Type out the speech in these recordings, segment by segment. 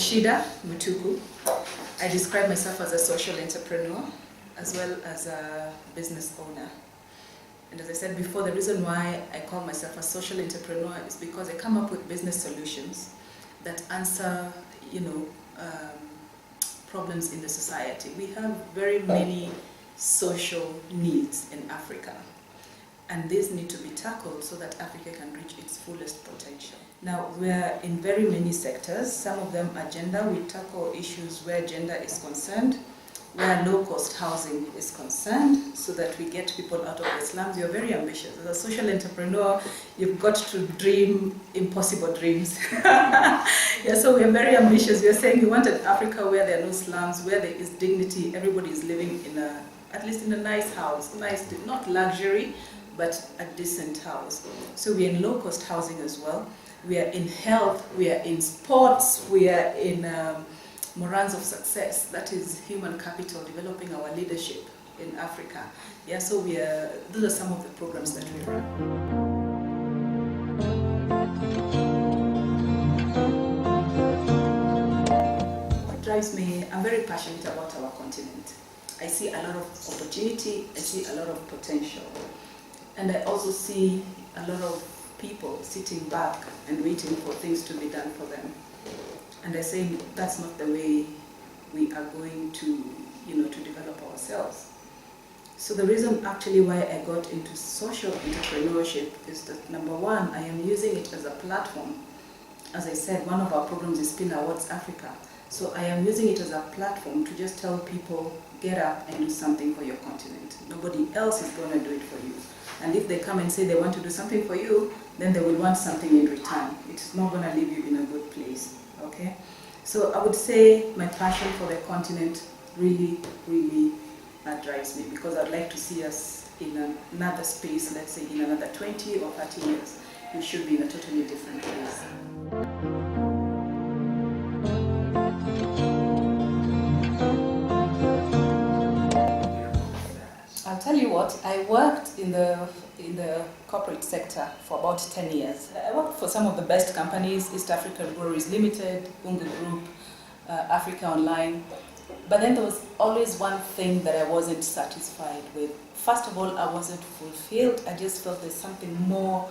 Sheida, Mutuku. I describe myself as a social entrepreneur as well as a business owner. And as I said before, the reason why I call myself a social entrepreneur is because I come up with business solutions that answer, problems in the society. We have very many social needs in Africa, and these need to be tackled so that Africa can reach its fullest potential. Now, we're in very many sectors. Some of them are gender. We tackle issues where gender is concerned, where low-cost housing is concerned, so that we get people out of the slums. You're very ambitious. As a social entrepreneur, you've got to dream impossible dreams. Yeah, so we're very ambitious. We're saying we want an Africa where there are no slums, where there is dignity. Everybody is living at least in a nice house, not luxury, but a decent house. So we're in low-cost housing as well. We are in health, we are in sports, we are in morals of success. That is human capital, developing our leadership in Africa. Yeah, so those are some of the programs that we run. What drives me, I'm very passionate about our continent. I see a lot of opportunity, I see a lot of potential. And I also see a lot of people sitting back and waiting for things to be done for them. And I say that's not the way we are going to, to develop ourselves. So the reason actually why I got into social entrepreneurship is that, number one, I am using it as a platform. As I said, one of our programs is Spin Awards Africa. So I am using it as a platform to just tell people, get up and do something for your continent. Nobody else is going to do it for you. And if they come and say they want to do something for you, then they will want something in return. It's not going to leave you in a good place, okay? So I would say my passion for the continent really, really drives me, because I'd like to see us in another space, let's say in another 20 or 30 years. We should be in a totally different place. I'll tell you what, I worked in the corporate sector for about 10 years. I worked for some of the best companies, East African Breweries Limited, Unga Group, Africa Online. But then there was always one thing that I wasn't satisfied with. First of all, I wasn't fulfilled. I just felt there's something more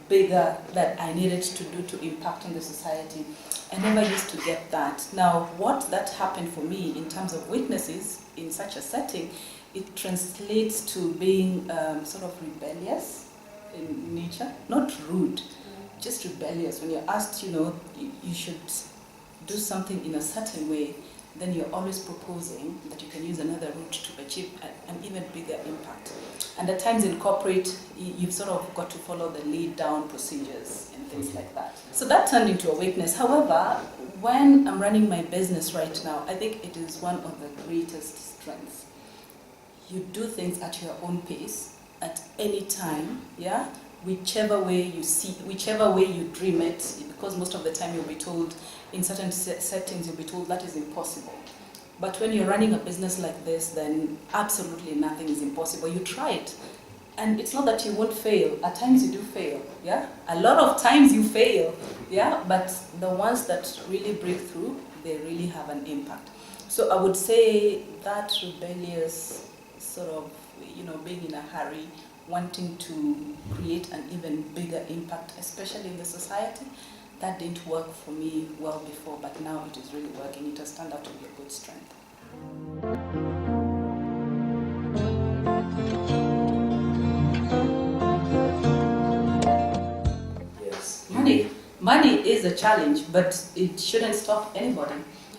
bigger that I needed to do to impact on the society. I never used to get that. Now, what that happened for me in terms of witnesses in such a setting, it translates to being sort of rebellious in nature, not rude, just rebellious. When you're asked, you should do something in a certain way, then you're always proposing that you can use another route to achieve an even bigger impact. And at times in corporate, you've sort of got to follow the laid down procedures and things like that. So that turned into a weakness. However, when I'm running my business right now, I think it is one of the greatest strengths. You do things at your own pace, at any time, yeah? Whichever way you see, whichever way you dream it, because most of the time you'll be told, in certain settings you'll be told that is impossible. But when you're running a business like this, then absolutely nothing is impossible. You try it. And it's not that you won't fail. At times you do fail, yeah? A lot of times you fail, yeah? But the ones that really break through, they really have an impact. So I would say that rebellious sort of, being in a hurry, wanting to create an even bigger impact, especially in the society, that didn't work for me well before, but now it is really working. It has turned out to be a good strength. Yes. Money is a challenge, but it shouldn't stop anybody.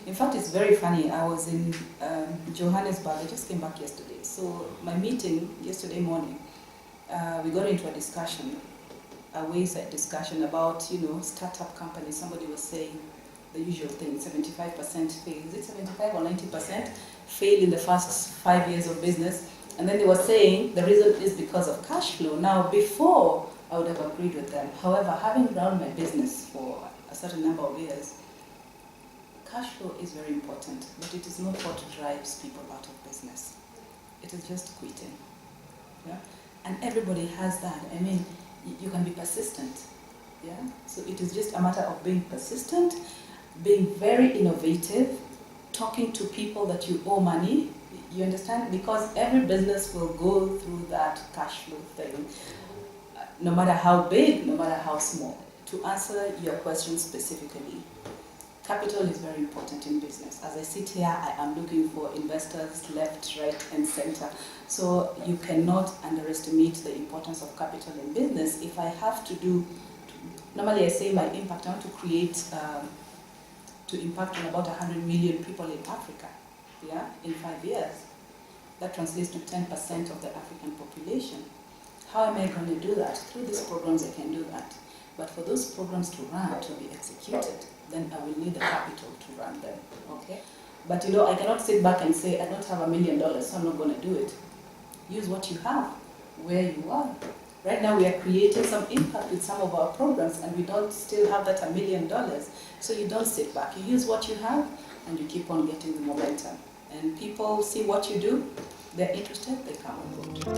In fact, it's very funny. I was in Johannesburg. I just came back yesterday. So my meeting yesterday morning, we got into a discussion, a wayside discussion about, startup companies. Somebody was saying the usual thing, 75% fail. Is it 75 or 90% fail in the first 5 years of business? And then they were saying the reason is because of cash flow. Now, before, I would have agreed with them. However, having run my business for a certain number of years, cash flow is very important, but it is not what drives people out of business. It is just quitting. Yeah? And everybody has that. I mean, you can be persistent. Yeah? So it is just a matter of being persistent being very innovative, talking to people that you owe money, you understand? Because every business will go through that cash flow thing, no matter how big, no matter how small. To answer your question specifically, capital is very important in business. As I sit here, I am looking for investors left, right, and center. So you cannot underestimate the importance of capital in business. If I have to do, normally I say my impact, I want to create, to impact on about 100 million people in Africa, yeah, in 5 years. That translates to 10% of the African population. How am I going to do that? Through these programs I can do that. But for those programs to run, to be executed, then I will need the capital to run them, okay? But I cannot sit back and say, I don't have $1 million, so I'm not going to do it. Use what you have, where you are. Right now we are creating some impact with some of our programs and we don't still have that $1 million. So you don't sit back, you use what you have and you keep on getting the momentum. And people see what you do, they're interested, they come on board.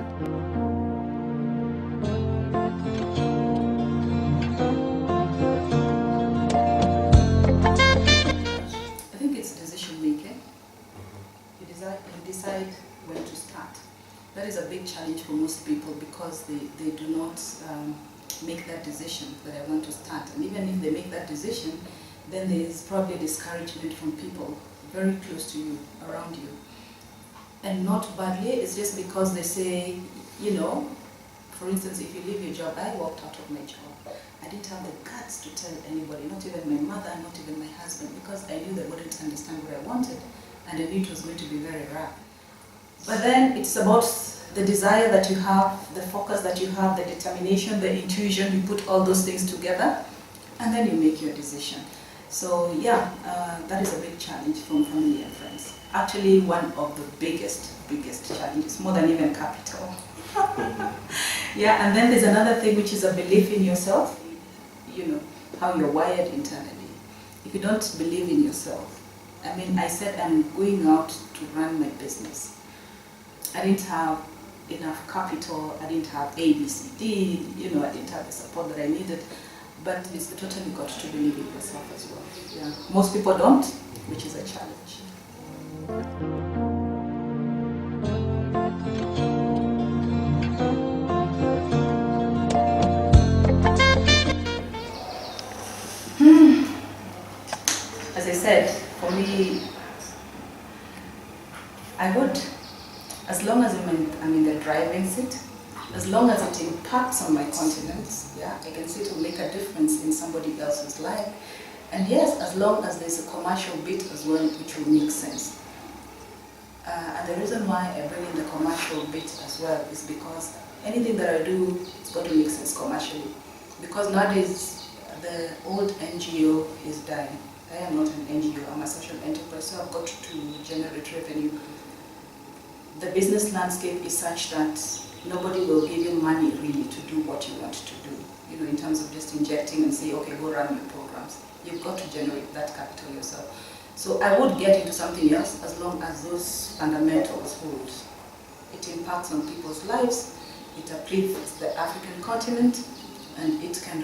Decide when to start. That is a big challenge for most people because they do not make that decision that I want to start. And even if they make that decision, then there is probably discouragement from people very close to you, around you. And not badly, it's just because they say, for instance, if you leave your job, I walked out of my job. I didn't have the guts to tell anybody, not even my mother, not even my husband, because I knew they wouldn't understand what I wanted. And I knew it was going to be very rough. But then it's about the desire that you have, the focus that you have, the determination, the intuition, you put all those things together, and then you make your decision. So yeah, that is a big challenge from family and friends. Actually, one of the biggest challenges, more than even capital. Yeah, and then there's another thing which is a belief in yourself, how you're wired internally. If you don't believe in yourself, I said I'm going out to run my business. I didn't have enough capital, I didn't have A, B, C, D, I didn't have the support that I needed, but it's totally got to believe in yourself as well. Yeah. Most people don't, which is a challenge. As I said, for me, I would, as long as I'm in the driving seat, as long as it impacts on my continent, yeah, I can see it will make a difference in somebody else's life. And yes, as long as there's a commercial bit as well, which will make sense. And the reason why I bring in the commercial bit as well is because anything that I do, it's got to make sense commercially. Because nowadays, the old NGO is dying. I am not an NGO, I'm a social enterprise, so I've got to generate revenue. The business landscape is such that nobody will give you money really to do what you want to do, in terms of just injecting and say, okay, go run your programs. You've got to generate that capital yourself. So I would get into something else as long as those fundamentals hold. It impacts on people's lives, it uplifts the African continent, and it can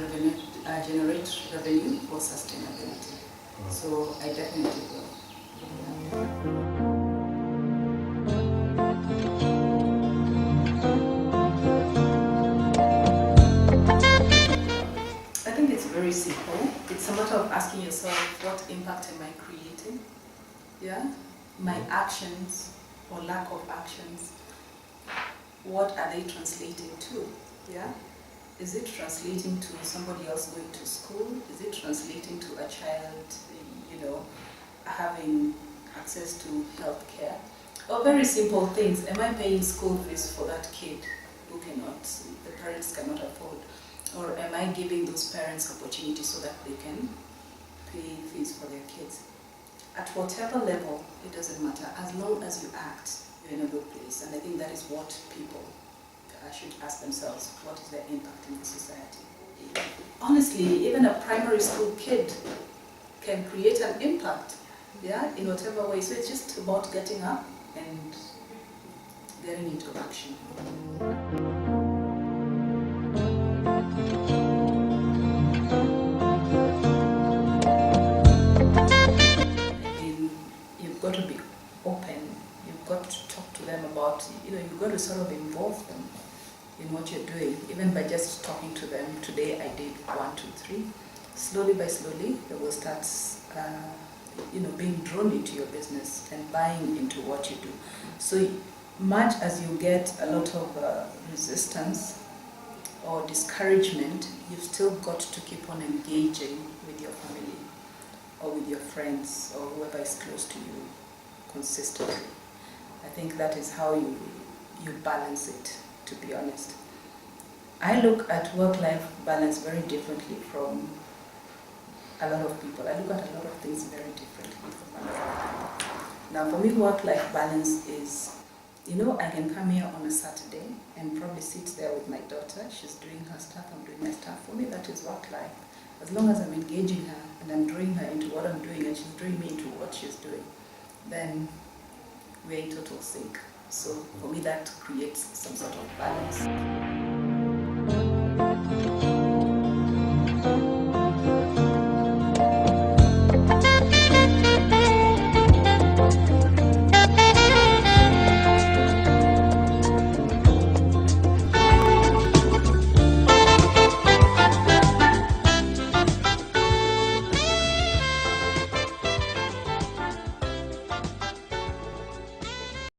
generate revenue for sustainability. So I definitely will. I think it's very simple. It's a matter of asking yourself, what impact am I creating? Yeah? My actions or lack of actions, what are they translating to? Yeah? Is it translating to somebody else going to school? Is it translating to a child, having access to health care? Or very simple things. Am I paying school fees for that kid who the parents cannot afford? Or am I giving those parents opportunity so that they can pay fees for their kids? At whatever level, it doesn't matter. As long as you act, you're in a good place. And I think that is what people should ask themselves. What is their impact in the society? Honestly, even a primary school kid can create an impact, yeah, in whatever way. So it's just about getting up and getting into action. to sort of involve them in what you're doing, even by just talking to them. Today I did 1, 2, 3. Slowly by slowly, they will start being drawn into your business and buying into what you do. So much as you get a lot of resistance or discouragement, you've still got to keep on engaging with your family or with your friends or whoever is close to you consistently. I think that is how you balance it, to be honest. I look at work-life balance very differently from a lot of people. I look at a lot of things very differently from a lot of people. Now, for me, work-life balance is, I can come here on a Saturday and probably sit there with my daughter. She's doing her stuff, I'm doing my stuff. For me, that is work-life. As long as I'm engaging her and I'm drawing her into what I'm doing and she's drawing me into what she's doing, then we're in total sync. So for me, that creates some sort of balance.